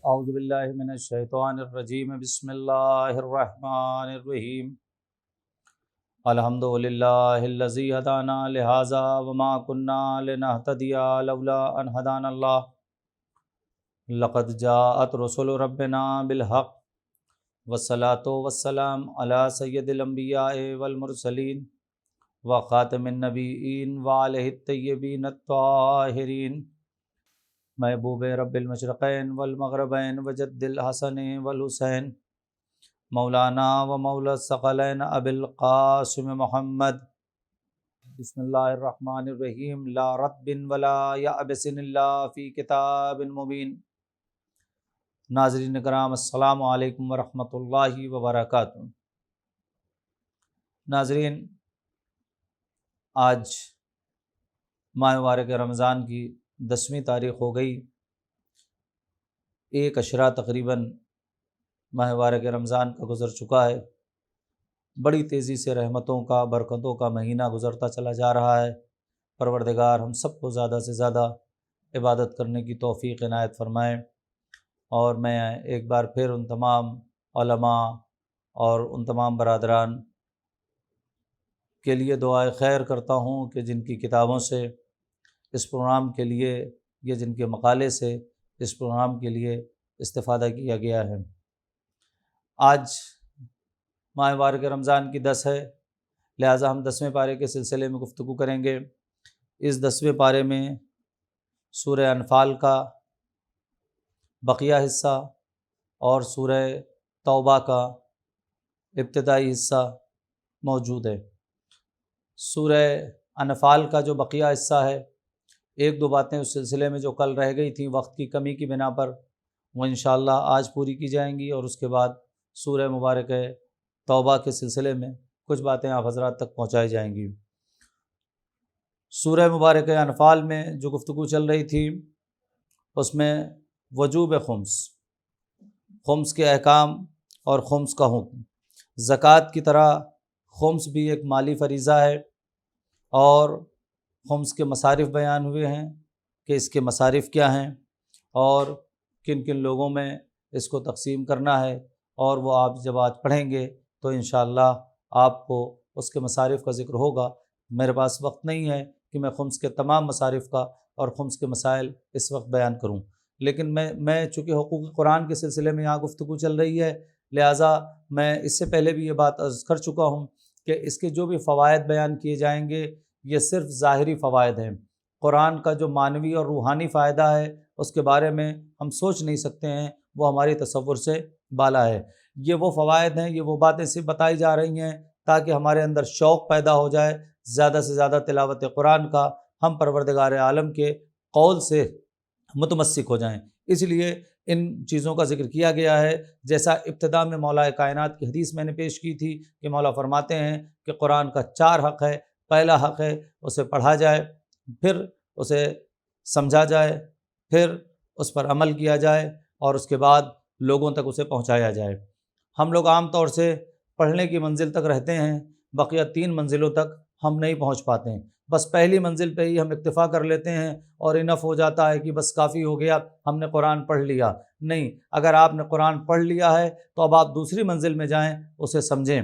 اعوذ باللہ من الشیطان الرجیم، بسم اللہ الرحمن الرحیم۔ الحمد للہ الذی ہدانا لہذا وما کنا لنہتدی لولا ان ہدانا اللہ، لقد جاءت رسل ربنا بالحق والصلاۃ والسلام علی سید الانبیاء والمرسلین وخاتم النبیین وعلیہ الطیبین الطاہرین، محبوب رب المشرقین والمغربین وجد الحسن والحسین، مولانا و مولا الثقلین ابی القاسم محمد۔ بسم اللہ الرحمن الرحیم، لا رطب ولا یابس الا فی کتاب مبین۔ ناظرین کرام، السلام علیکم ورحمۃ اللہ وبرکاتہ۔ ناظرین، آج ماہ مبارک رمضان کی 10ویں تاریخ ہو گئی۔ ایک عشرہ تقریباً ماہ مبارک رمضان کا گزر چکا ہے۔ بڑی تیزی سے رحمتوں کا، برکتوں کا مہینہ گزرتا چلا جا رہا ہے۔ پروردگار ہم سب کو زیادہ سے زیادہ عبادت کرنے کی توفیق عنایت فرمائے۔ اور میں ایک بار پھر ان تمام علماء اور ان تمام برادران کے لیے دعائے خیر کرتا ہوں کہ جن کی کتابوں سے اس پروگرام کے لیے یا جن کے مقالے سے اس پروگرام کے لیے استفادہ کیا گیا ہے۔ آج ماہ مبارک رمضان کی 10 ہے، لہٰذا ہم 10ویں پارے کے سلسلے میں گفتگو کریں گے۔ اس 10ویں پارے میں سورہ انفال کا بقیہ حصہ اور سورہ توبہ کا ابتدائی حصہ موجود ہے۔ سورہ انفال کا جو بقیہ حصہ ہے، ایک دو باتیں اس سلسلے میں جو کل رہ گئی تھیں وقت کی کمی کی بنا پر، وہ انشاءاللہ آج پوری کی جائیں گی، اور اس کے بعد سورہ مبارک توبہ کے سلسلے میں کچھ باتیں آپ حضرات تک پہنچائی جائیں گی۔ سورہ مبارک انفال میں جو گفتگو چل رہی تھی اس میں وجوب خمس کے احکام اور خمس کا حکم۔ زکوٰۃ کی طرح خمس بھی ایک مالی فریضہ ہے، اور خمس کے مصارف بیان ہوئے ہیں کہ اس کے مصارف کیا ہیں اور کن کن لوگوں میں اس کو تقسیم کرنا ہے، اور وہ آپ جب آج پڑھیں گے تو انشاءاللہ آپ کو اس کے مصارف کا ذکر ہوگا۔ میرے پاس وقت نہیں ہے کہ میں خمس کے تمام مصارف کا اور خمس کے مسائل اس وقت بیان کروں، لیکن میں چونکہ حقوق قرآن کے سلسلے میں یہاں گفتگو چل رہی ہے، لہٰذا میں اس سے پہلے بھی یہ بات عرض کر چکا ہوں کہ اس کے جو بھی فوائد بیان کیے جائیں گے یہ صرف ظاہری فوائد ہیں۔ قرآن کا جو معنوی اور روحانی فائدہ ہے اس کے بارے میں ہم سوچ نہیں سکتے ہیں، وہ ہماری تصور سے بالا ہے۔ یہ وہ فوائد ہیں، یہ وہ باتیں صرف بتائی جا رہی ہیں تاکہ ہمارے اندر شوق پیدا ہو جائے زیادہ سے زیادہ تلاوت قرآن کا، ہم پروردگار عالم کے قول سے متمسک ہو جائیں۔ اس لیے ان چیزوں کا ذکر کیا گیا ہے۔ جیسا ابتدا میں مولا کائنات کی حدیث میں نے پیش کی تھی کہ مولا فرماتے ہیں کہ قرآن کا 4 حق ہے۔ پہلا حق ہے اسے پڑھا جائے، پھر اسے سمجھا جائے، پھر اس پر عمل کیا جائے، اور اس کے بعد لوگوں تک اسے پہنچایا جائے۔ ہم لوگ عام طور سے پڑھنے کی منزل تک رہتے ہیں، بقیہ 3 منزلوں تک ہم نہیں پہنچ پاتے ہیں۔ بس پہلی منزل پہ ہی ہم اکتفا کر لیتے ہیں اور انف ہو جاتا ہے کہ بس کافی ہو گیا، ہم نے قرآن پڑھ لیا۔ نہیں، اگر آپ نے قرآن پڑھ لیا ہے تو اب آپ دوسری منزل میں جائیں، اسے سمجھیں۔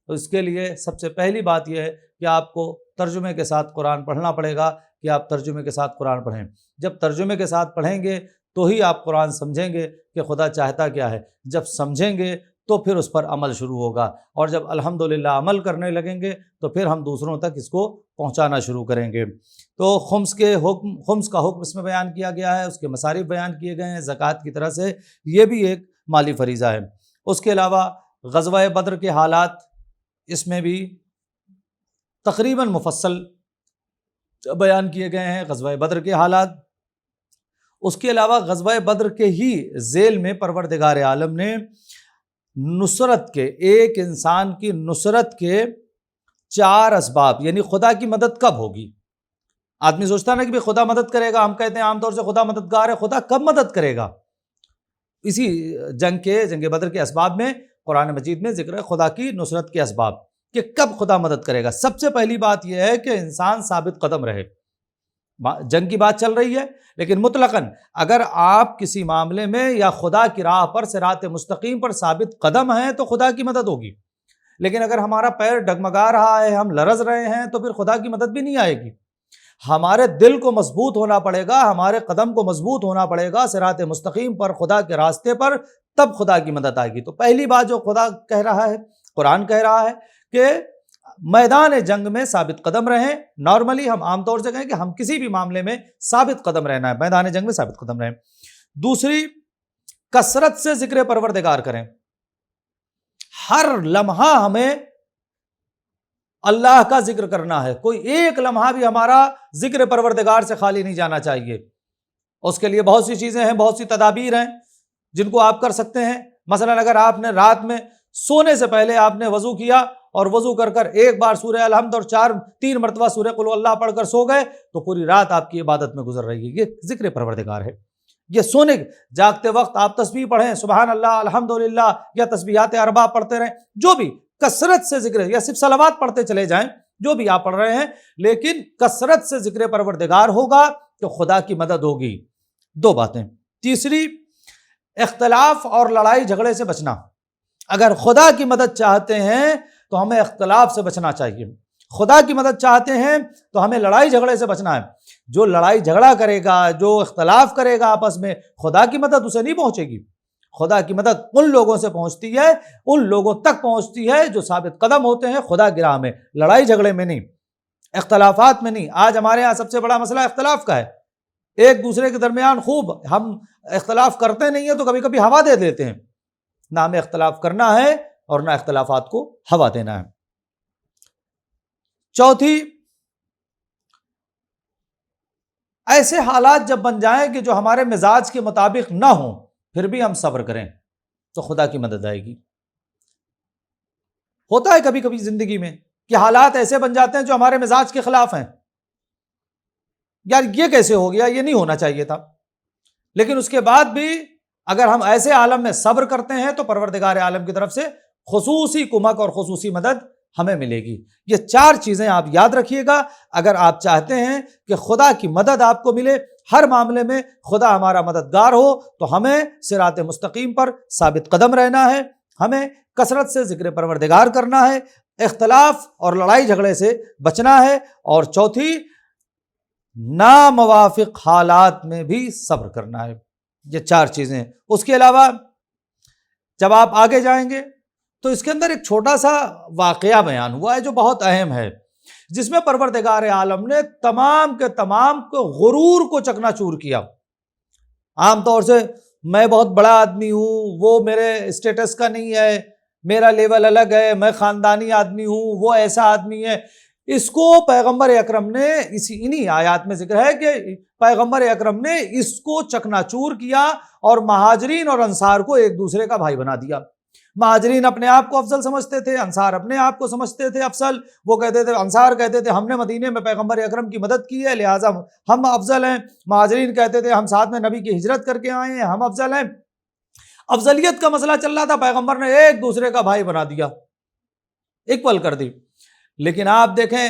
تو اس کے لیے سب سے پہلی بات یہ ہے کہ آپ کو ترجمے کے ساتھ قرآن پڑھنا پڑے گا، کہ آپ ترجمے کے ساتھ قرآن پڑھیں۔ جب ترجمے کے ساتھ پڑھیں گے تو ہی آپ قرآن سمجھیں گے کہ خدا چاہتا کیا ہے۔ جب سمجھیں گے تو پھر اس پر عمل شروع ہوگا، اور جب الحمدللہ عمل کرنے لگیں گے تو پھر ہم دوسروں تک اس کو پہنچانا شروع کریں گے۔ تو خمس کا حکم اس میں بیان کیا گیا ہے، اس کے مصارف بیان کیے گئے ہیں زکوٰۃ کی طرح سے، یہ بھی ایک مالی فریضہ ہے۔ اس کے علاوہ غزوہ بدر کے حالات اس میں بھی تقریباً مفصل بیان کیے گئے ہیں، غزوہ بدر کے حالات۔ اس کے علاوہ غزوہ بدر کے ہی ذیل میں پروردگار عالم نے نصرت کے، ایک انسان کی نصرت کے 4 اسباب، یعنی خدا کی مدد کب ہوگی۔ آدمی سوچتا نا کہ بھی خدا مدد کرے گا، ہم کہتے ہیں عام طور سے خدا مددگار ہے، خدا کب مدد کرے گا۔ اسی جنگ بدر کے اسباب میں قرآن مجید میں ذکر ہے خدا کی نصرت کے اسباب۔ کہ کب خدا مدد کرے گا؟ سب سے پہلی بات یہ ہے کہ انسان ثابت قدم رہے. جنگ کی بات چل رہی ہے لیکن مطلقاً اگر آپ کسی معاملے میں یا خدا کی راہ پر صراط مستقیم پر ثابت قدم ہیں تو خدا کی مدد ہوگی. لیکن اگر ہمارا پیر ڈگمگا رہا ہے، ہم لرز رہے ہیں، تو پھر خدا کی مدد بھی نہیں آئے گی. ہمارے دل کو مضبوط ہونا پڑے گا، ہمارے قدم کو مضبوط ہونا پڑے گا صراط مستقیم پر، خدا کے راستے پر، تب خدا کی مدد آئے گی. تو پہلی بات جو خدا کہہ رہا ہے، قرآن کہہ رہا ہے کہ میدان جنگ میں ثابت قدم رہیں. نارملی ہم عام طور سے کہیں کہ ہم کسی بھی معاملے میں ثابت قدم رہنا ہے، میدان جنگ میں ثابت قدم رہیں. دوسری، کثرت سے ذکر پروردگار کریں. ہر لمحہ ہمیں اللہ کا ذکر کرنا ہے، کوئی ایک لمحہ بھی ہمارا ذکر پروردگار سے خالی نہیں جانا چاہیے. اس کے لیے بہت سی چیزیں ہیں، بہت سی تدابیر ہیں جن کو آپ کر سکتے ہیں. مثلا اگر آپ نے رات میں سونے سے پہلے آپ نے وضو کیا اور وضو کر کر ایک بار سورہ الحمد اور 3 مرتبہ سورہ قل اللہ پڑھ کر سو گئے تو پوری رات آپ کی عبادت میں گزر رہی ہے. یہ ذکر پروردگار ہے. یہ سونے جاگتے وقت آپ تسبیح پڑھیں، سبحان اللہ، الحمدللہ، یا تسبیحات اربع پڑھتے رہیں، جو بھی کثرت سے ذکر، یا صرف صلوات پڑھتے چلے جائیں، جو بھی آپ پڑھ رہے ہیں، لیکن کثرت سے ذکر پروردگار ہوگا تو خدا کی مدد ہوگی. 2 باتیں. تیسری، اختلاف اور لڑائی جھگڑے سے بچنا. اگر خدا کی مدد چاہتے ہیں تو ہمیں اختلاف سے بچنا چاہیے. خدا کی مدد چاہتے ہیں تو ہمیں لڑائی جھگڑے سے بچنا ہے. جو لڑائی جھگڑا کرے گا، جو اختلاف کرے گا آپس میں، خدا کی مدد اسے نہیں پہنچے گی. خدا کی مدد ان لوگوں سے پہنچتی ہے، ان لوگوں تک پہنچتی ہے جو ثابت قدم ہوتے ہیں خدا کی راہ میں، لڑائی جھگڑے میں نہیں، اختلافات میں نہیں. آج ہمارے ہاں سب سے بڑا مسئلہ اختلاف کا ہے. ایک دوسرے کے درمیان خوب ہم اختلاف کرتے نہیں ہیں تو کبھی کبھی ہوا دے دیتے ہیں. نہ ہمیں اختلاف کرنا ہے اور نہ اختلافات کو ہوا دینا ہے. چوتھی، ایسے حالات جب بن جائیں کہ جو ہمارے مزاج کے مطابق نہ ہوں، پھر بھی ہم صبر کریں تو خدا کی مدد آئے گی. ہوتا ہے کبھی کبھی زندگی میں کہ حالات ایسے بن جاتے ہیں جو ہمارے مزاج کے خلاف ہیں. یار یہ کیسے ہو گیا، یہ نہیں ہونا چاہیے تھا. لیکن اس کے بعد بھی اگر ہم ایسے عالم میں صبر کرتے ہیں تو پروردگار عالم کی طرف سے خصوصی کمک اور خصوصی مدد ہمیں ملے گی. یہ 4 چیزیں آپ یاد رکھیے گا. اگر آپ چاہتے ہیں کہ خدا کی مدد آپ کو ملے، ہر معاملے میں خدا ہمارا مددگار ہو، تو ہمیں صراط مستقیم پر ثابت قدم رہنا ہے، ہمیں کثرت سے ذکر پروردگار کرنا ہے، اختلاف اور لڑائی جھگڑے سے بچنا ہے، اور چوتھی، ناموافق حالات میں بھی صبر کرنا ہے. یہ 4 چیزیں. اس کے علاوہ جب آپ آگے جائیں گے تو اس کے اندر ایک چھوٹا سا واقعہ بیان ہوا ہے جو بہت اہم ہے، جس میں پروردگار عالم نے تمام کے تمام کو غرور کو چکنا چور کیا. عام طور سے میں بہت بڑا آدمی ہوں، وہ میرے اسٹیٹس کا نہیں ہے، میرا لیول الگ ہے، میں خاندانی آدمی ہوں، وہ ایسا آدمی ہے. اس کو پیغمبر اکرم نے انہی آیات میں ذکر ہے کہ پیغمبر اکرم نے اس کو چکنا چور کیا اور مہاجرین اور انصار کو ایک دوسرے کا بھائی بنا دیا. مہاجرین اپنے آپ کو افضل سمجھتے تھے، انصار اپنے آپ کو سمجھتے تھے افضل. وہ کہتے تھے، انصار کہتے تھے ہم نے مدینے میں پیغمبر اکرم کی مدد کی ہے لہٰذا ہم افضل ہیں. مہاجرین کہتے تھے ہم ساتھ میں نبی کی ہجرت کر کے آئے ہیں، ہم افضل ہیں. افضلیت کا مسئلہ چل رہا تھا، پیغمبر نے ایک دوسرے کا بھائی بنا دیا، اکول کر دی. لیکن آپ دیکھیں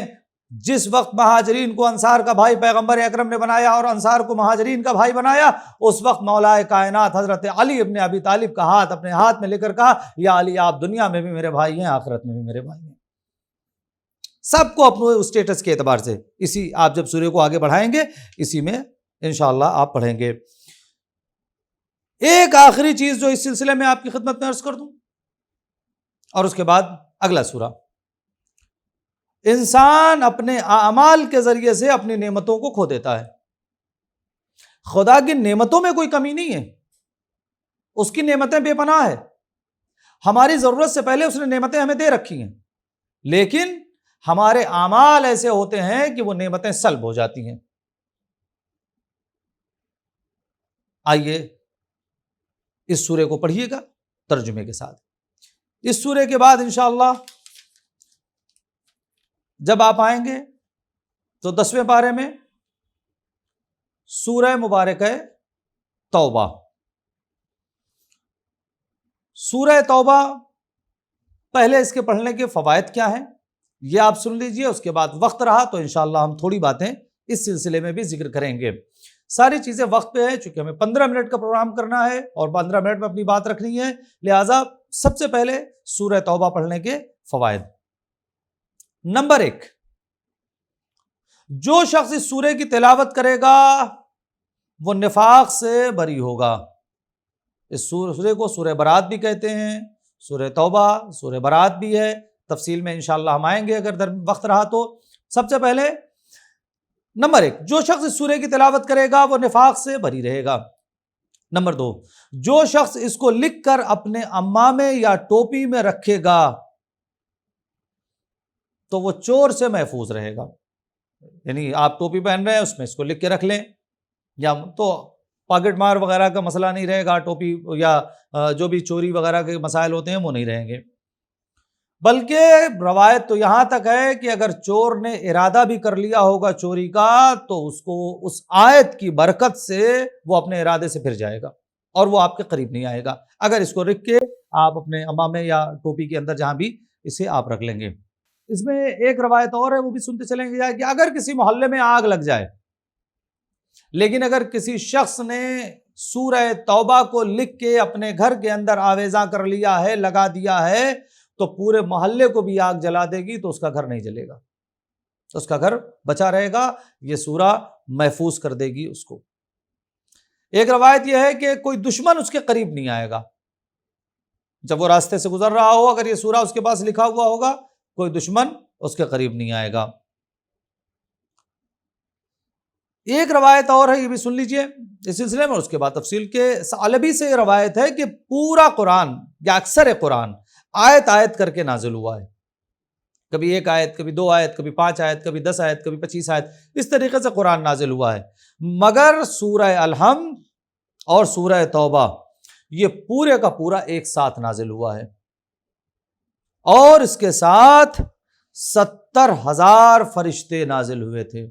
جس وقت مہاجرین کو انصار کا بھائی پیغمبر اکرم نے بنایا اور انصار کو مہاجرین کا بھائی بنایا، اس وقت مولا کائنات حضرت علی ابن ابی طالب کا ہاتھ اپنے ہاتھ میں لے کر کہا، یا علی آپ دنیا میں بھی میرے بھائی ہیں، آخرت میں بھی میرے بھائی ہیں. سب کو اپنے اسٹیٹس کے اعتبار سے. اسی آپ جب سورہ کو آگے بڑھائیں گے اسی میں انشاءاللہ آپ پڑھیں گے. ایک آخری چیز جو اس سلسلے میں آپ کی خدمت میں عرض کر دوں اور اس کے بعد اگلا سورہ. انسان اپنے اعمال کے ذریعے سے اپنی نعمتوں کو کھو دیتا ہے. خدا کی نعمتوں میں کوئی کمی نہیں ہے، اس کی نعمتیں بے پناہ ہے. ہماری ضرورت سے پہلے اس نے نعمتیں ہمیں دے رکھی ہیں، لیکن ہمارے اعمال ایسے ہوتے ہیں کہ وہ نعمتیں سلب ہو جاتی ہیں. آئیے اس سورے کو پڑھیے گا ترجمے کے ساتھ. اس سورے کے بعد انشاءاللہ جب آپ آئیں گے تو 10ویں پارے میں سورہ مبارک ہے توبہ. سورہ توبہ پہلے اس کے پڑھنے کے فوائد کیا ہیں یہ آپ سن لیجئے، اس کے بعد وقت رہا تو انشاءاللہ ہم تھوڑی باتیں اس سلسلے میں بھی ذکر کریں گے۔ ساری چیزیں وقت پہ ہے، چونکہ ہمیں 15 منٹ کا پروگرام کرنا ہے اور 15 منٹ میں اپنی بات رکھنی ہے، لہٰذا سب سے پہلے سورہ توبہ پڑھنے کے فوائد۔ نمبر 1، جو شخص اس سورہ کی تلاوت کرے گا وہ نفاق سے بری ہوگا۔ اس سورہ کو سورہ برات بھی کہتے ہیں، سورہ توبہ، سورہ برات بھی ہے، تفصیل میں انشاءاللہ ہم آئیں گے اگر وقت رہا تو۔ سب سے پہلے نمبر 1، جو شخص اس سورہ کی تلاوت کرے گا وہ نفاق سے بری رہے گا۔ نمبر 2، جو شخص اس کو لکھ کر اپنے عمامے یا ٹوپی میں رکھے گا تو وہ چور سے محفوظ رہے گا۔ یعنی آپ ٹوپی پہن رہے ہیں، اس میں اس کو لکھ کے رکھ لیں، یا تو پاکٹ مار وغیرہ کا مسئلہ نہیں رہے گا، ٹوپی یا جو بھی چوری وغیرہ کے مسائل ہوتے ہیں وہ نہیں رہیں گے۔ بلکہ روایت تو یہاں تک ہے کہ اگر چور نے ارادہ بھی کر لیا ہوگا چوری کا تو اس کو اس آیت کی برکت سے وہ اپنے ارادے سے پھر جائے گا اور وہ آپ کے قریب نہیں آئے گا، اگر اس کو رکھ کے آپ اپنے عمامے یا ٹوپی کے اندر جہاں بھی اسے آپ رکھ لیں گے۔ اس میں ایک روایت اور ہے، وہ بھی سنتے چلیں گے کہ اگر کسی محلے میں آگ لگ جائے، لیکن اگر کسی شخص نے سورہ توبہ کو لکھ کے اپنے گھر کے اندر آویزاں کر لیا ہے، لگا دیا ہے، تو پورے محلے کو بھی آگ جلا دے گی تو اس کا گھر نہیں جلے گا، اس کا گھر بچا رہے گا، یہ سورہ محفوظ کر دے گی اس کو۔ ایک روایت یہ ہے کہ کوئی دشمن اس کے قریب نہیں آئے گا، جب وہ راستے سے گزر رہا ہو اگر یہ سورہ اس کے پاس لکھا ہوا ہوگا کوئی دشمن اس کے قریب نہیں آئے گا۔ ایک روایت اور ہے، یہ بھی سن لیجئے اس سلسلے میں، اس کے بعد تفصیل کے ثعلبی سے روایت ہے کہ پورا قرآن یا اکثر قرآن آیت آیت کر کے نازل ہوا ہے، کبھی 1 آیت، کبھی 2 آیت، کبھی 5 آیت، کبھی 10 آیت، کبھی 25 آیت، اس طریقے سے قرآن نازل ہوا ہے۔ مگر سورہ الحمد اور سورہ توبہ یہ پورے کا پورا ایک ساتھ نازل ہوا ہے، اور اس کے ساتھ 70,000 فرشتے نازل ہوئے تھے۔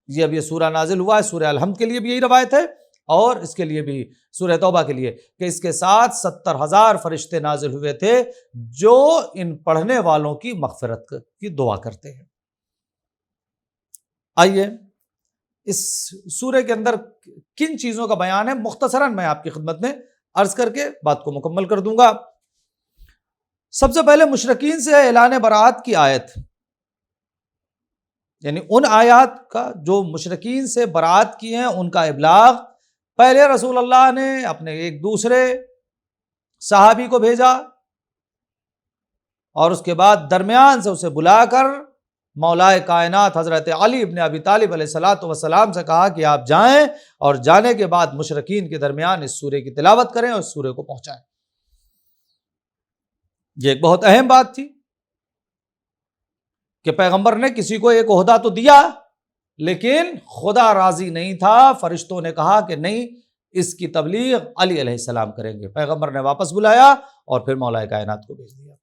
یہ اب یہ سورہ نازل ہوا ہے، سورہ الحمد کے لیے بھی یہی روایت ہے اور اس کے لیے بھی سورہ توبہ کے لیے کہ اس کے ساتھ 70,000 فرشتے نازل ہوئے تھے جو ان پڑھنے والوں کی مغفرت کی دعا کرتے ہیں۔ آئیے اس سورہ کے اندر کن چیزوں کا بیان ہے مختصراً میں آپ کی خدمت میں عرض کر کے بات کو مکمل کر دوں گا۔ سب سے پہلے مشرکین سے اعلان برات کی آیت، یعنی ان آیات کا جو مشرکین سے برات کی ہیں ان کا ابلاغ۔ پہلے رسول اللہ نے اپنے ایک دوسرے صحابی کو بھیجا اور اس کے بعد درمیان سے اسے بلا کر مولائے کائنات حضرت علی ابن ابی طالب علیہ الصلوۃ والسلام سے کہا کہ آپ جائیں اور جانے کے بعد مشرکین کے درمیان اس سورے کی تلاوت کریں اور اس سورے کو پہنچائیں۔ یہ ایک بہت اہم بات تھی کہ پیغمبر نے کسی کو ایک عہدہ تو دیا لیکن خدا راضی نہیں تھا، فرشتوں نے کہا کہ نہیں، اس کی تبلیغ علی علیہ السلام کریں گے۔ پیغمبر نے واپس بلایا اور پھر مولائے کائنات کو بھیج دیا۔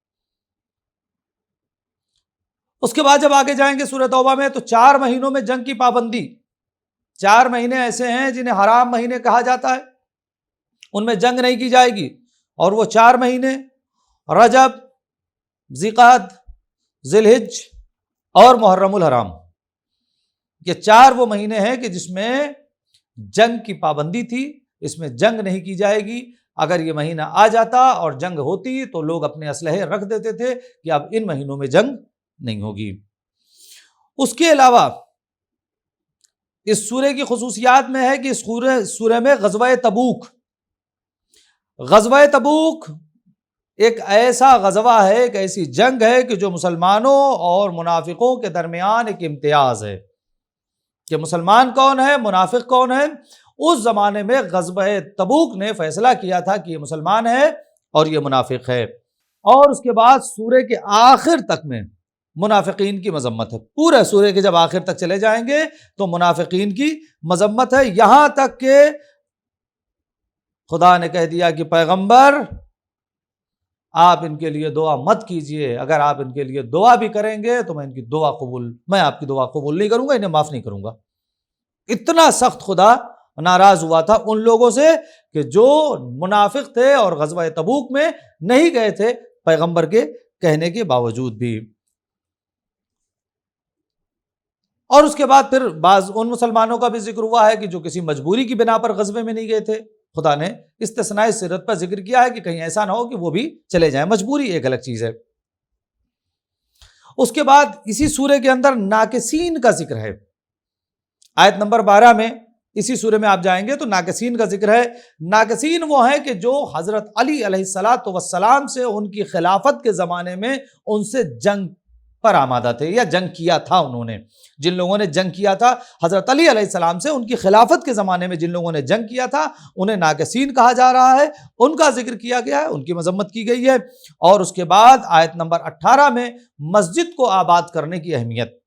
اس کے بعد جب آگے جائیں گے سورہ توبہ میں تو 4 مہینوں میں جنگ کی پابندی، 4 مہینے ایسے ہیں جنہیں حرام مہینے کہا جاتا ہے، ان میں جنگ نہیں کی جائے گی، اور وہ 4 مہینے رجب، ذی-قعدہ، ذی الحجہ اور محرم الحرام، یہ 4 وہ مہینے ہیں کہ جس میں جنگ کی پابندی تھی، اس میں جنگ نہیں کی جائے گی۔ اگر یہ مہینہ آ جاتا اور جنگ ہوتی تو لوگ اپنے اسلحے رکھ دیتے تھے کہ اب ان مہینوں میں جنگ نہیں ہوگی۔ اس کے علاوہ اس سورے کی خصوصیات میں ہے کہ اس سورے میں غزوہ تبوک ایک ایسا غزوہ ہے، ایک ایسی جنگ ہے کہ جو مسلمانوں اور منافقوں کے درمیان ایک امتیاز ہے کہ مسلمان کون ہے، منافق کون ہے۔ اس زمانے میں غزوہ تبوک نے فیصلہ کیا تھا کہ یہ مسلمان ہے اور یہ منافق ہے، اور اس کے بعد سورے کے آخر تک میں منافقین کی مذمت ہے۔ پورے سورے کے جب آخر تک چلے جائیں گے تو منافقین کی مذمت ہے، یہاں تک کہ خدا نے کہہ دیا کہ پیغمبر آپ ان کے لیے دعا مت کیجئے، اگر آپ ان کے لیے دعا بھی کریں گے تو میں آپ کی دعا قبول نہیں کروں گا، انہیں معاف نہیں کروں گا۔ اتنا سخت خدا ناراض ہوا تھا ان لوگوں سے کہ جو منافق تھے اور غزوہ تبوک میں نہیں گئے تھے، پیغمبر کے کہنے کے باوجود بھی۔ اور اس کے بعد پھر بعض ان مسلمانوں کا بھی ذکر ہوا ہے کہ جو کسی مجبوری کی بنا پر غزوے میں نہیں گئے تھے، خدا نے استثنائی صورت پر ذکر کیا ہے کہ کہیں ایسا نہ ہو کہ وہ بھی چلے جائیں، مجبوری ایک الگ چیز ہے۔ اس کے بعد اسی سورے کے اندر ناکسین کا ذکر ہے، آیت نمبر 12 میں، اسی سورے میں آپ جائیں گے تو ناکسین کا ذکر ہے۔ ناکسین وہ ہیں کہ جو حضرت علی علیہ السلام سے ان کی خلافت کے زمانے میں ان سے جنگ پر آمادہ تھے یا جنگ کیا تھا انہوں نے، جن لوگوں نے جنگ کیا تھا حضرت علی علیہ السلام سے ان کی خلافت کے زمانے میں جن لوگوں نے جنگ کیا تھا انہیں ناکسین کہا جا رہا ہے، ان کا ذکر کیا گیا ہے، ان کی مذمت کی گئی ہے۔ اور اس کے بعد آیت نمبر 18 میں مسجد کو آباد کرنے کی اہمیت،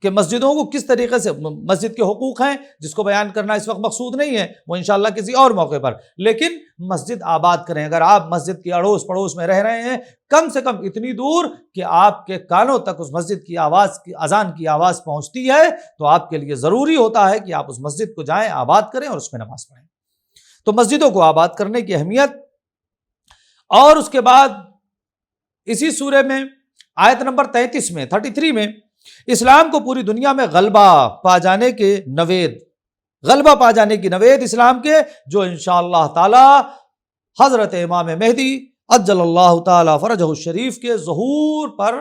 کہ مسجدوں کو کس طریقے سے، مسجد کے حقوق ہیں جس کو بیان کرنا اس وقت مقصود نہیں ہے، وہ انشاءاللہ کسی اور موقع پر، لیکن مسجد آباد کریں۔ اگر آپ مسجد کے اڑوس پڑوس میں رہ رہے ہیں، کم سے کم اتنی دور کہ آپ کے کانوں تک اس مسجد کی آواز، اذان کی آواز پہنچتی ہے، تو آپ کے لیے ضروری ہوتا ہے کہ آپ اس مسجد کو جائیں، آباد کریں اور اس میں نماز پڑھیں۔ تو مسجدوں کو آباد کرنے کی اہمیت۔ اور اس کے بعد اسی سورے میں آیت نمبر 33 میں 33 میں اسلام کو پوری دنیا میں غلبہ پا جانے کے نوید، غلبہ پا جانے کی نوید اسلام کے، جو انشاءاللہ تعالی حضرت امام مہدی عجل اللہ تعالی فرجہ الشریف کے ظہور پر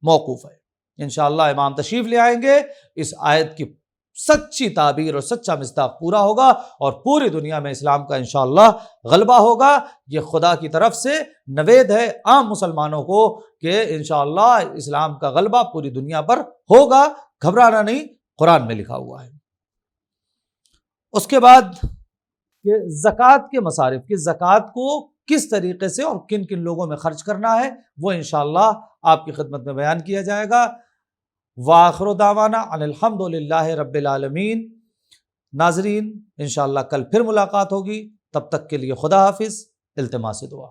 موقوف ہے۔ انشاءاللہ امام تشریف لے آئیں گے، اس آیت کی سچی تعبیر اور سچا مصداق پورا ہوگا اور پوری دنیا میں اسلام کا انشاءاللہ غلبہ ہوگا۔ یہ خدا کی طرف سے نوید ہے عام مسلمانوں کو کہ انشاءاللہ اسلام کا غلبہ پوری دنیا پر ہوگا، گھبرانا نہیں، قرآن میں لکھا ہوا ہے۔ اس کے بعد کہ زکوٰۃ کے مصارف، کہ زکوٰۃ کو کس طریقے سے اور کن کن لوگوں میں خرچ کرنا ہے، وہ انشاءاللہ آپ کی خدمت میں بیان کیا جائے گا۔ وآخر دعوانا ان الحمد للہ رب العالمین۔ ناظرین انشاءاللہ کل پھر ملاقات ہوگی، تب تک کے لیے خدا حافظ، التماس دعا۔